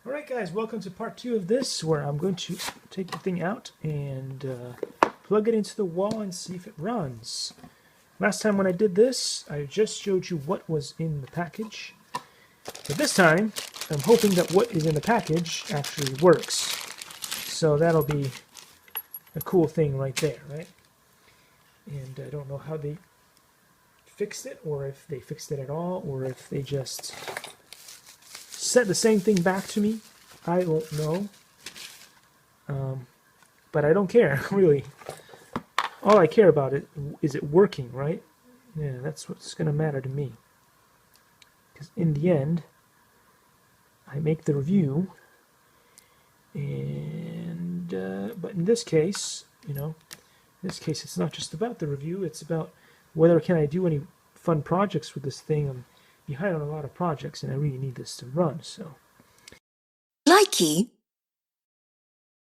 Alright guys, welcome to part 2 of this, where I'm going to take the thing out and plug it into the wall and see if it runs. Last time when I did this, I just showed you what was in the package. But this time, I'm hoping that what is in the package actually works. So that'll be a cool thing right there, right? And I don't know how they fixed it, or if they fixed it at all, or if they just sent the same thing back to me. I don't know. But I don't care, really. All I care about is it working, right? Yeah, that's what's going to matter to me. Because in the end, I make the review. And but in this case, in this case it's not just about the review, it's about whether can I do any fun projects with this thing. I'm behind on a lot of projects and I really need this to run, so. Likey.